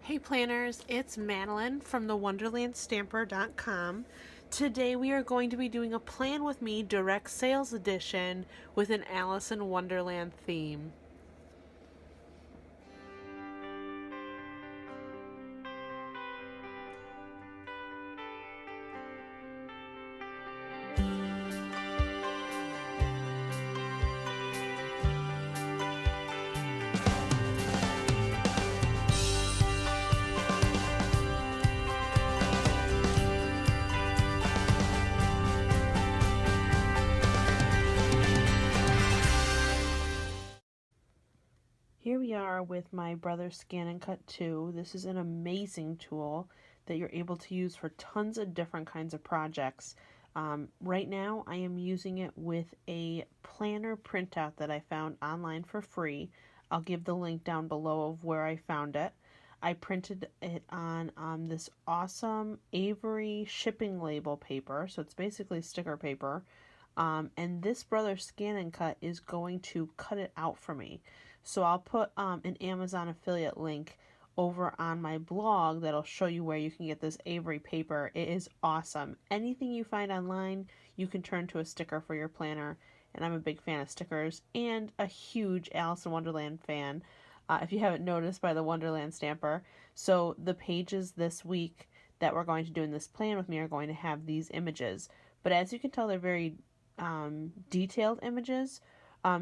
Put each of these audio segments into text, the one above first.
Hey planners, it's Madeline from the wonderlandstamper.com. Today we are going to be doing a Plan With Me direct sales edition with an Alice in Wonderland theme. Here we are with my Brother Scan and Cut 2. This is an amazing tool that you're able to use for tons of different kinds of projects. Right now I am using it with a planner printout that I found online for free. I'll give the link down below of where I found it. I printed it on this awesome Avery shipping label paper, so it's basically sticker paper. And this Brother Scan and Cut is going to cut it out for me. So I'll put an Amazon affiliate link over on my blog that'll show you where you can get this Avery paper. It is awesome. Anything you find online, you can turn to a sticker for your planner. And I'm a big fan of stickers and a huge Alice in Wonderland fan, if you haven't noticed by the Wonderland stamper. So the pages this week that we're going to do in this plan with me are going to have these images. But as you can tell, they're very detailed images.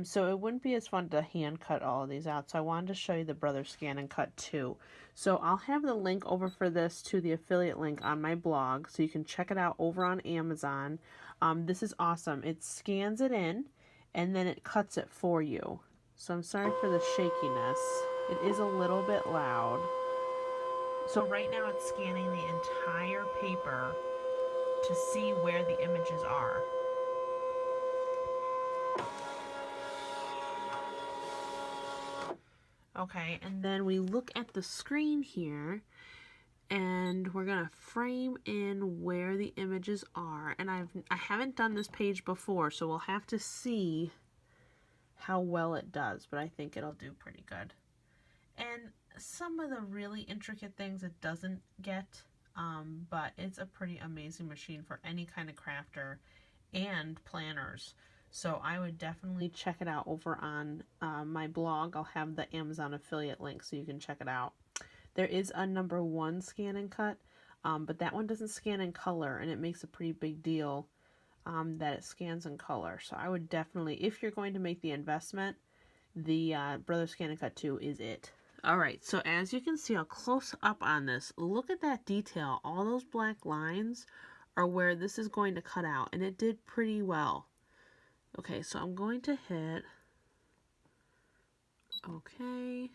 So it wouldn't be as fun to hand cut all of these out. So I wanted to show you the Brother Scan and Cut 2. So I'll have the link over for this to the affiliate link on my blog, so you can check it out over on Amazon. This is awesome. It scans it in and then it cuts it for you. So I'm sorry for the shakiness. It is a little bit loud. So right now it's scanning the entire paper to see where the images are. Okay, and then we look at the screen here, and we're gonna frame in where the images are. And I haven't done this page before, so we'll have to see how well it does, but I think it'll do pretty good. And some of the really intricate things it doesn't get, but it's a pretty amazing machine for any kind of crafter and planners. So I would definitely check it out over on my blog. I'll have the Amazon affiliate link so you can check it out. There is a number 1 scan and cut, but that one doesn't scan in color, and it makes a pretty big deal that it scans in color. So I would definitely, if you're going to make the investment, the Brother Scan and Cut 2 is it. Alright, so as you can see, I'll close up on this. Look at that detail. All those black lines are where this is going to cut out, and it did pretty well. Okay, so I'm going to hit OK.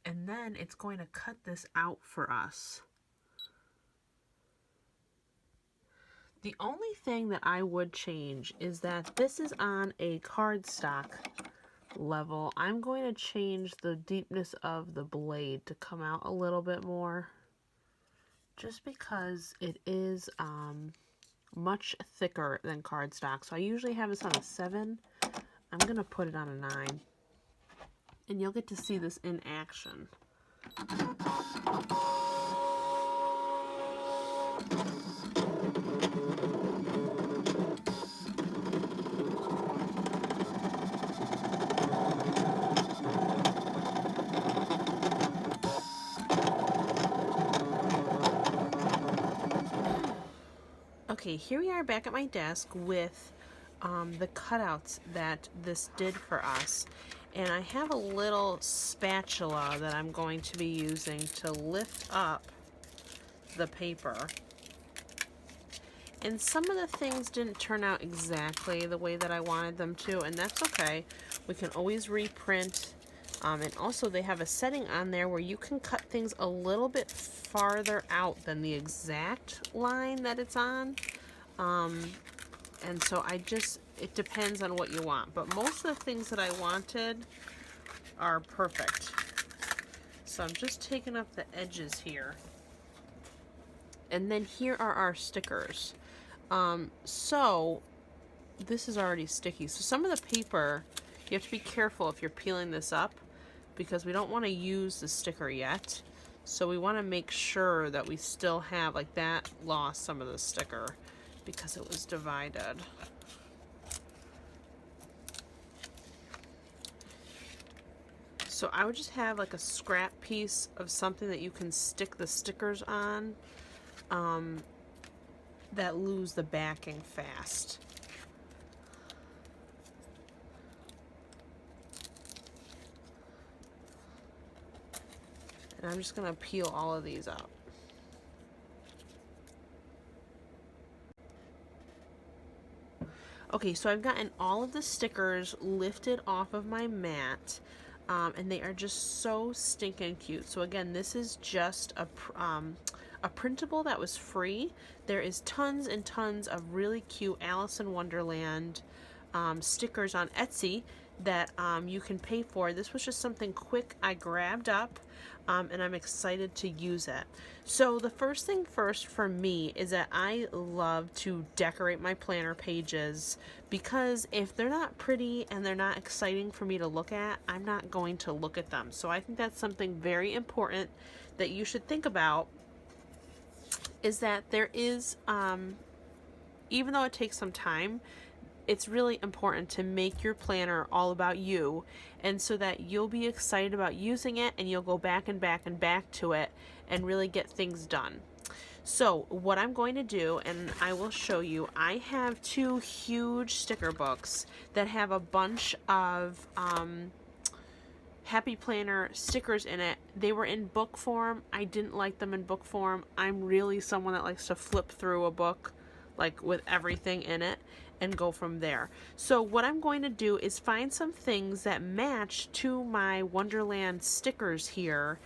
And then it's going to cut this out for us. The only thing that I would change is that this is on a cardstock level. I'm going to change the deepness of the blade to come out a little bit more, just because it is much thicker than cardstock. So I usually have this on a 7. I'm going to put it on a 9. And you'll get to see this in action. Okay, here we are back at my desk with the cutouts that this did for us. And I have a little spatula that I'm going to be using to lift up the paper. And some of the things didn't turn out exactly the way that I wanted them to, and that's okay. We can always reprint. And also they have a setting on there where you can cut things a little bit farther out than the exact line that it's on. And so it depends on what you want. But most of the things that I wanted are perfect. So I'm just taking up the edges here. And then here are our stickers. So this is already sticky. So some of the paper, you have to be careful if you're peeling this up. because we don't want to use the sticker yet. So we want to make sure that we still have, like that lost some of the sticker because it was divided. So I would just have like a scrap piece of something that you can stick the stickers on that lose the backing fast. And I'm just going to peel all of these out. Okay, so I've gotten all of the stickers lifted off of my mat, and they are just so stinking cute. So again, this is just a printable that was free. There is tons and tons of really cute Alice in Wonderland stickers on Etsy that you can pay for. This was just something quick I grabbed up, and I'm excited to use it. So the first thing first for me is that I love to decorate my planner pages, because if they're not pretty and they're not exciting for me to look at, I'm not going to look at them. So I think that's something very important that you should think about, is that there is, even though it takes some time, it's really important to make your planner all about you, and so that you'll be excited about using it and you'll go back and back and back to it and really get things done. So what I'm going to do, and I will show you, I have two huge sticker books that have a bunch of Happy Planner stickers in it. They were in book form. I didn't like them in book form. I'm really someone that likes to flip through a book like with everything in it and go from there. So what I'm going to do is find some things that match to my Wonderland stickers here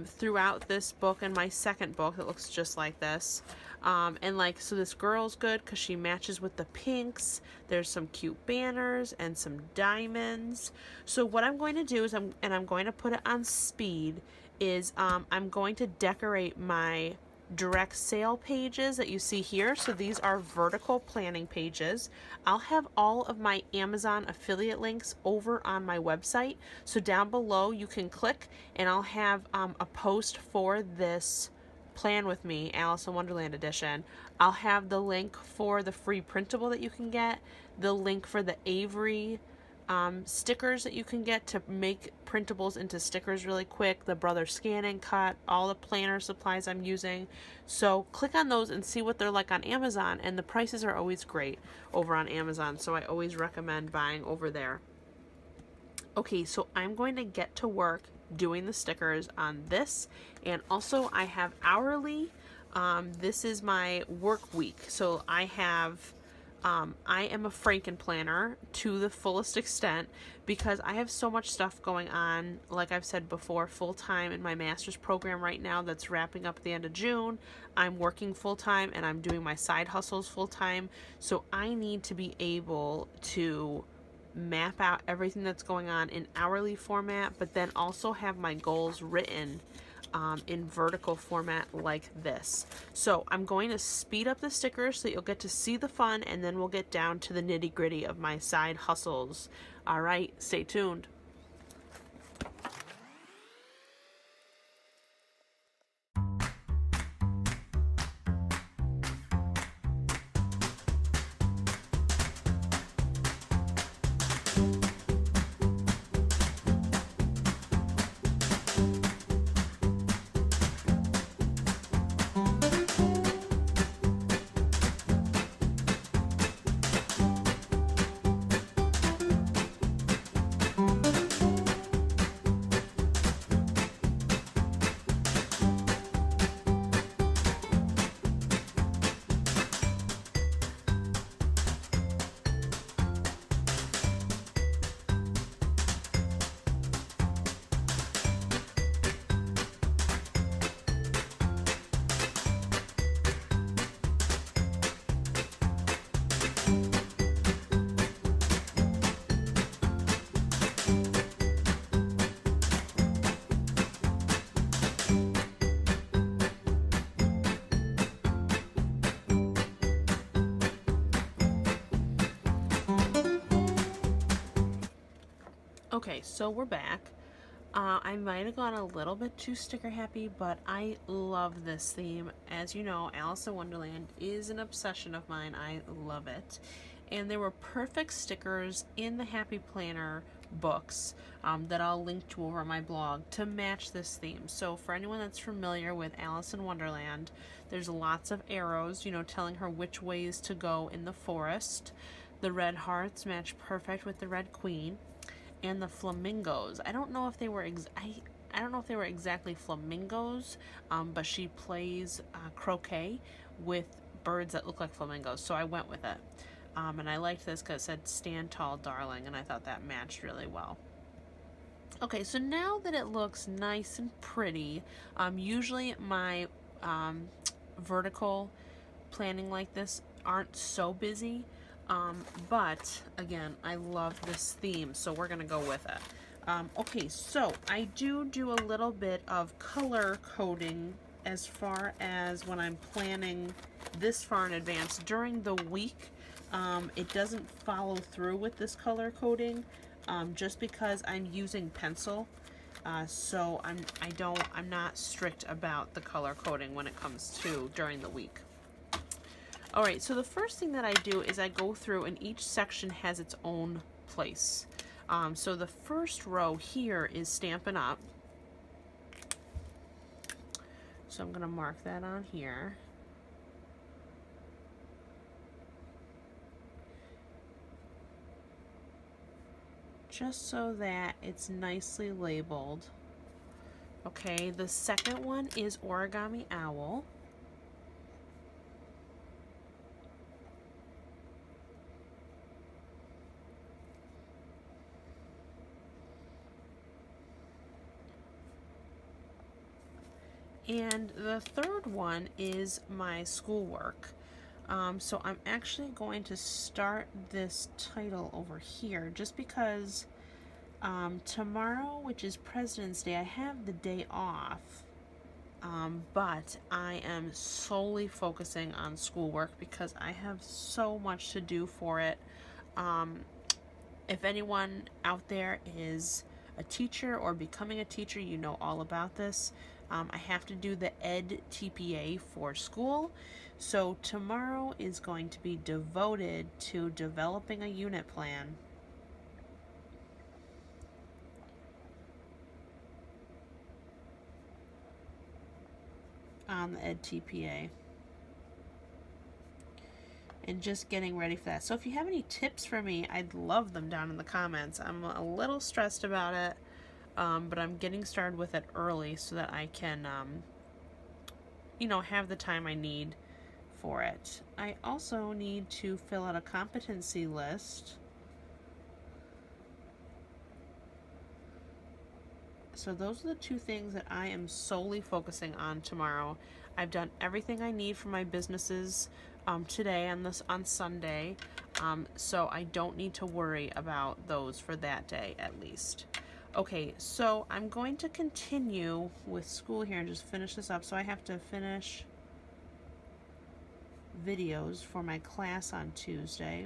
throughout this book and my second book that looks just like this. And like, so this girl's good because she matches with the pinks. There's some cute banners and some diamonds. So what I'm going to do is, I'm going to put it on speed, is I'm going to decorate my direct sale pages that you see here. So these are vertical planning pages. I'll have all of my Amazon affiliate links over on my website. So down below you can click, and I'll have a post for this Plan With Me Alice in Wonderland edition. I'll have the link for the free printable that you can get, the link for the Avery stickers that you can get to make printables into stickers really quick, the Brother Scan and Cut, all the planner supplies I'm using. So click on those and see what they're like on Amazon, and the prices are always great over on Amazon, so I always recommend buying over there. Okay, so I'm going to get to work doing the stickers on this, and also I have hourly. This is my work week, so I have I am a Franken planner to the fullest extent, because I have so much stuff going on, like I've said before, full-time in my master's program right now that's wrapping up at the end of June. I'm working full-time and I'm doing my side hustles full-time, so I need to be able to map out everything that's going on in hourly format, but then also have my goals written in vertical format like this. So I'm going to speed up the stickers so you'll get to see the fun, and then we'll get down to the nitty-gritty of my side hustles. All right, stay tuned. Okay, so we're back. I might have gone a little bit too sticker happy, but I love this theme. As you know, Alice in Wonderland is an obsession of mine. I love it. And there were perfect stickers in the Happy Planner books that I'll link to over my blog to match this theme. So for anyone that's familiar with Alice in Wonderland, there's lots of arrows, you know, telling her which ways to go in the forest. The red hearts match perfect with the red queen. And the flamingos. I don't know if they were I don't know if they were exactly flamingos, but she plays croquet with birds that look like flamingos, so I went with it. And I liked this because it said "Stand Tall, Darling," and I thought that matched really well. Okay, so now that it looks nice and pretty, usually my vertical planning like this aren't so busy. But again, I love this theme, so we're gonna go with it. Okay, so I do a little bit of color coding as far as when I'm planning this far in advance. During the week, it doesn't follow through with this color coding, just because I'm using pencil. So I'm not strict about the color coding when it comes to during the week. Alright, so the first thing that I do is I go through, and each section has its own place. So the first row here is Stampin' Up. So I'm going to mark that on here. Just so that it's nicely labeled. Okay, the second one is Origami Owl. And the third one is my schoolwork. So I'm actually going to start this title over here just because tomorrow, which is President's Day, I have the day off. But I am solely focusing on schoolwork because I have so much to do for it. If anyone out there is a teacher or becoming a teacher, you know all about this. I have to do the Ed TPA for school. So tomorrow is going to be devoted to developing a unit plan. On the Ed TPA. And just getting ready for that. So if you have any tips for me, I'd love them down in the comments. I'm a little stressed about it. But I'm getting started with it early so that I can, you know, have the time I need for it. I also need to fill out a competency list. So those are the two things that I am solely focusing on tomorrow. I've done everything I need for my businesses today on Sunday, so I don't need to worry about those for that day at least. Okay, so I'm going to continue with school here and just finish this up. So I have to finish videos for my class on Tuesday.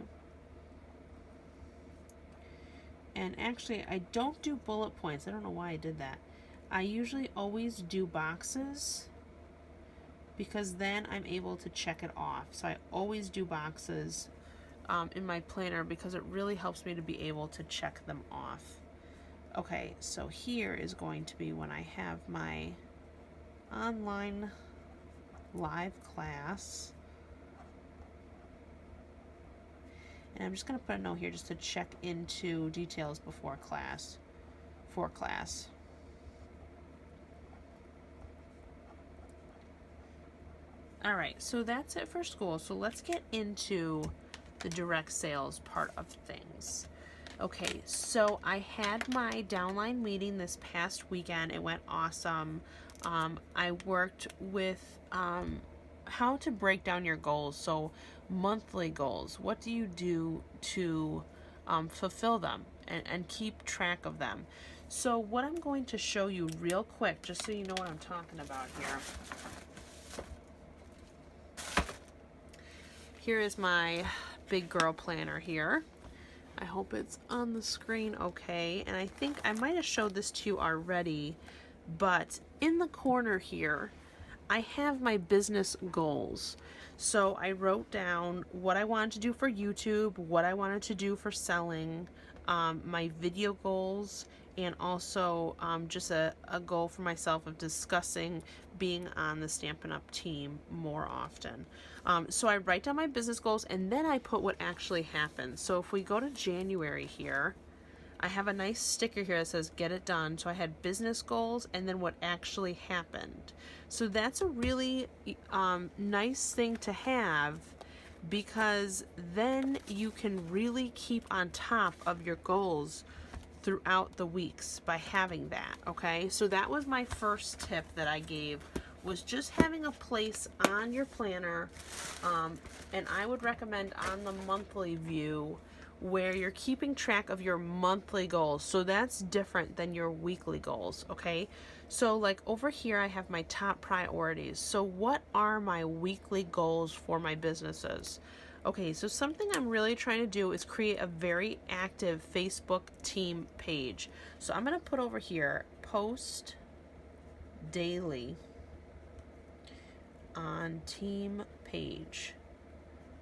And actually, I don't do bullet points. I don't know why I did that. I usually always do boxes because then I'm able to check it off. So I always do boxes in my planner because it really helps me to be able to check them off. Okay, so here is going to be when I have my online live class. And I'm just going to put a note here just to check into details before class, for class. All right, so that's it for school. So let's get into the direct sales part of things. Okay, so I had my downline meeting this past weekend. It went awesome. I worked with how to break down your goals. So monthly goals, what do you do to fulfill them and keep track of them? So what I'm going to show you real quick, just so you know what I'm talking about here. Here is my big girl planner here. I hope it's on the screen okay. And I think I might have showed this to you already, but in the corner here, I have my business goals. So I wrote down what I wanted to do for YouTube, what I wanted to do for selling, my video goals, and also just a goal for myself of discussing being on the Stampin' Up! Team more often. So I write down my business goals, and then I put what actually happened. So if we go to January here, I have a nice sticker here that says get it done. So I had business goals and then what actually happened. So that's a really nice thing to have, because then you can really keep on top of your goals throughout the weeks by having that. Okay, so that was my first tip that I gave, was just having a place on your planner, and I would recommend on the monthly view where you're keeping track of your monthly goals. So that's different than your weekly goals. Okay, so like over here I have my top priorities. So what are my weekly goals for my businesses? Okay, so something I'm really trying to do is create a very active Facebook team page. So I'm going to put over here, post daily on team page.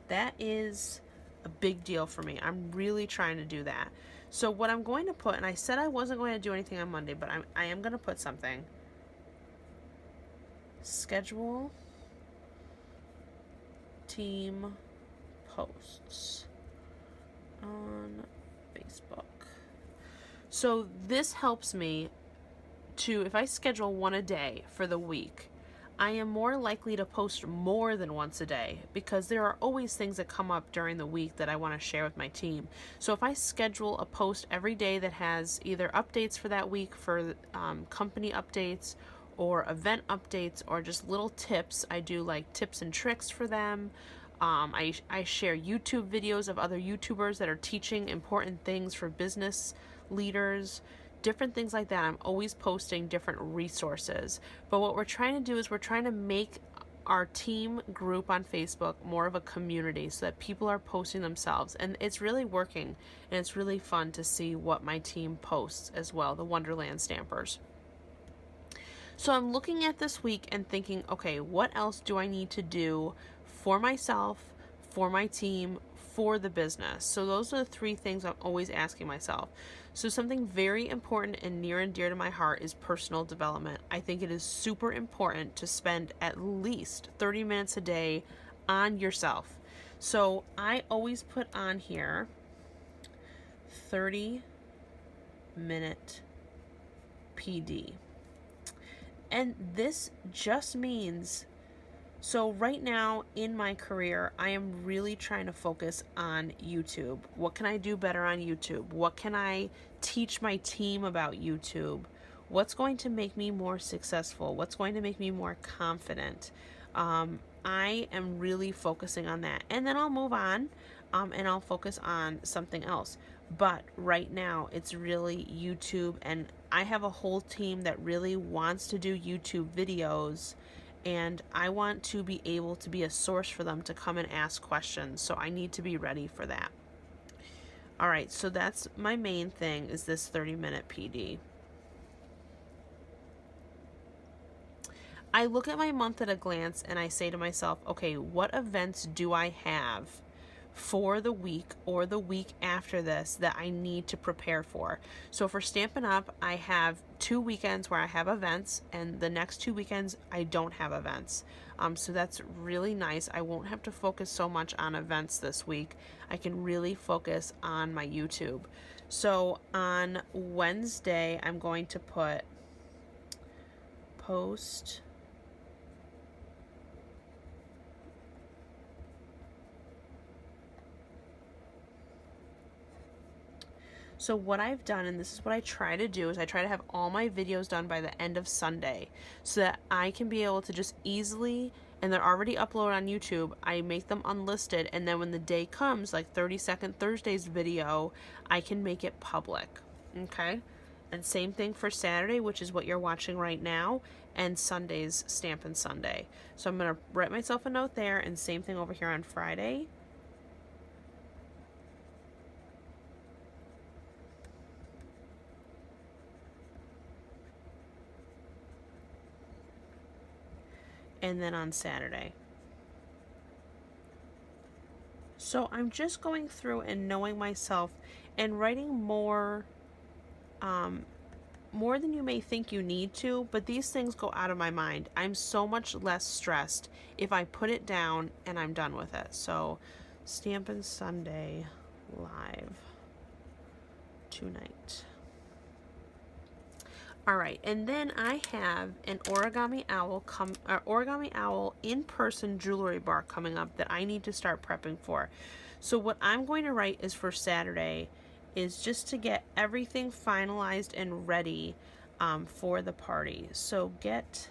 That is a big deal for me. I'm really trying to do that. So what I'm going to put, and I said I wasn't going to do anything on Monday, but I am going to put something. Schedule team posts on Facebook. So this helps me to, if I schedule one a day for the week, I am more likely to post more than once a day, because there are always things that come up during the week that I want to share with my team. So if I schedule a post every day that has either updates for that week for company updates or event updates or just little tips, I do like tips and tricks for them. I share YouTube videos of other YouTubers that are teaching important things for business leaders, different things like that. I'm always posting different resources. But what we're trying to do is we're trying to make our team group on Facebook more of a community so that people are posting themselves. And it's really working, and it's really fun to see what my team posts as well, the Wonderland Stampers. So I'm looking at this week and thinking, okay, what else do I need to do for myself, for my team, for the business? So those are the three things I'm always asking myself. So something very important and near and dear to my heart is personal development. I think it is super important to spend at least 30 minutes a day on yourself. So I always put on here 30-minute PD. And this just means, so right now in my career, I am really trying to focus on YouTube. What can I do better on YouTube? What can I teach my team about YouTube? What's going to make me more successful? What's going to make me more confident? I am really focusing on that. And then I'll move on and I'll focus on something else. But right now it's really YouTube, and I have a whole team that really wants to do YouTube videos, and I want to be able to be a source for them to come and ask questions. So I need to be ready for that. All right, so that's my main thing, is this 30-minute PD. I look at my month at a glance and I say to myself, okay, what events do I have for the week or the week after this that I need to prepare for? So for Stampin' Up, I have 2 weekends where I have events, and the next 2 weekends I don't have events. So that's really nice. I won't have to focus so much on events this week. I can really focus on my YouTube. So on Wednesday, I'm going to put post So what I've done, and this is what I try to do, is I try to have all my videos done by the end of Sunday so that I can be able to just easily, and they're already uploaded on YouTube, I make them unlisted, and then when the day comes, like 30-second Thursday's video, I can make it public, okay? And same thing for Saturday, which is what you're watching right now, and Sunday's Stampin' Sunday. So I'm going to write myself a note there, and same thing over here on Friday. and then on Saturday. So I'm just going through and knowing myself and writing more than you may think you need to, but these things go out of my mind. I'm so much less stressed if I put it down and I'm done with it. So Stampin' Sunday live tonight. All right, and then I have an Origami Owl in-person jewelry bar coming up that I need to start prepping for. So what I'm going to write is for Saturday is just to get everything finalized and ready for the party. So get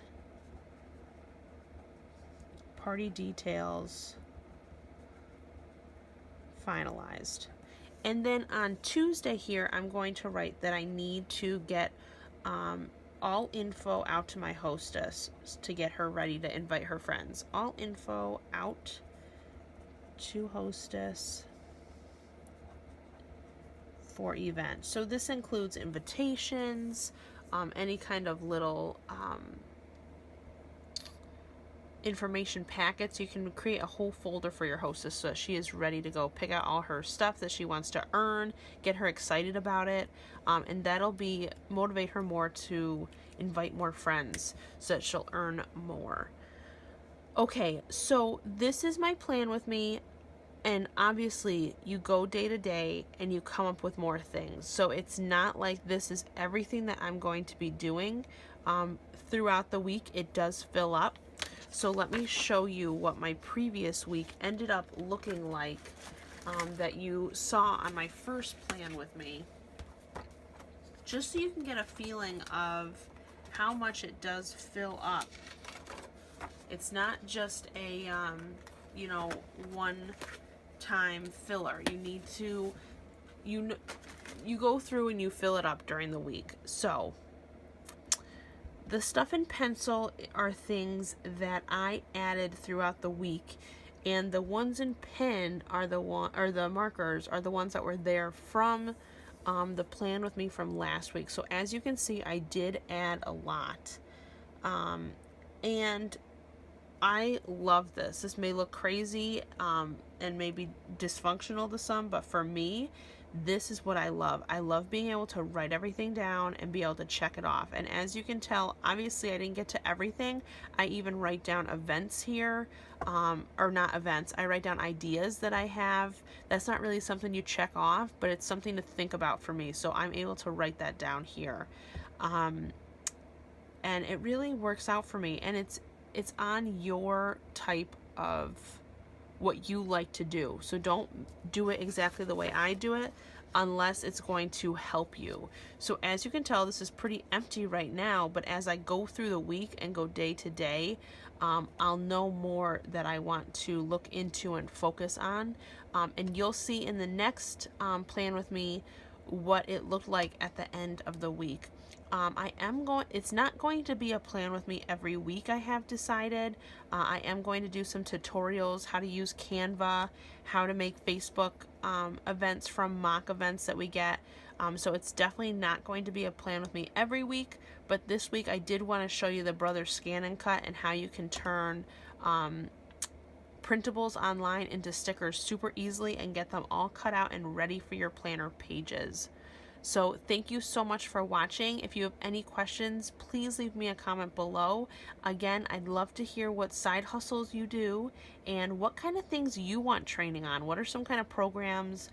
party details finalized. And then on Tuesday here, I'm going to write that I need to get all info out to my hostess to get her ready to invite her friends. All info out to hostess for event. So this includes invitations, any kind of little information packets. You can create a whole folder for your hostess so that she is ready to go pick out all her stuff that she wants to earn, get her excited about it, and that'll motivate her more to invite more friends so that she'll earn more. Okay, so this is my plan with me, and obviously you go day to day and you come up with more things. So it's not like this is everything that I'm going to be doing. Throughout the week it does fill up. So let me show you what my previous week ended up looking like that you saw on my first plan with me. Just so you can get a feeling of how much it does fill up. It's not just a, one-time filler. You need to, you go through and you fill it up during the week. So the stuff in pencil are things that I added throughout the week, and the ones in pen are the markers are the ones that were there from the plan with me from last week. So as you can see, I did add a lot, and I love this. This may look crazy and maybe dysfunctional to some, but for me, this is what I love. I love being able to write everything down and be able to check it off. And as you can tell, obviously I didn't get to everything. I even write down events here, or not events. I write down ideas that I have. That's not really something you check off, but it's something to think about for me. So I'm able to write that down here. And it really works out for me. And it's on your type of what you like to do. So don't do it exactly the way I do it unless it's going to help you. So as you can tell, this is pretty empty right now, but as I go through the week and go day to day, I'll know more that I want to look into and focus on. And you'll see in the next plan with me what it looked like at the end of the week. It's not going to be a plan with me every week, I have decided. I am going to do some tutorials, how to use Canva, how to make Facebook events from mock events that we get. So it's definitely not going to be a plan with me every week, but this week I did want to show you the Brothers Scan and Cut and how you can turn printables online into stickers super easily and get them all cut out and ready for your planner pages. So thank you so much for watching. If you have any questions, please leave me a comment below. Again, I'd love to hear what side hustles you do and what kind of things you want training on. What are some kind of programs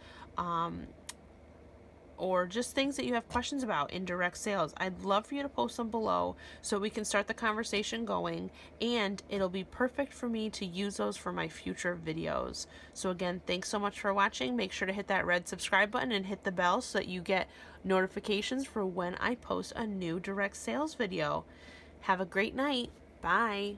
or just things that you have questions about in direct sales? I'd love for you to post them below so we can start the conversation going, and it'll be perfect for me to use those for my future videos. So again, thanks so much for watching. Make sure to hit that red subscribe button and hit the bell so that you get notifications for when I post a new direct sales video. Have a great night. Bye.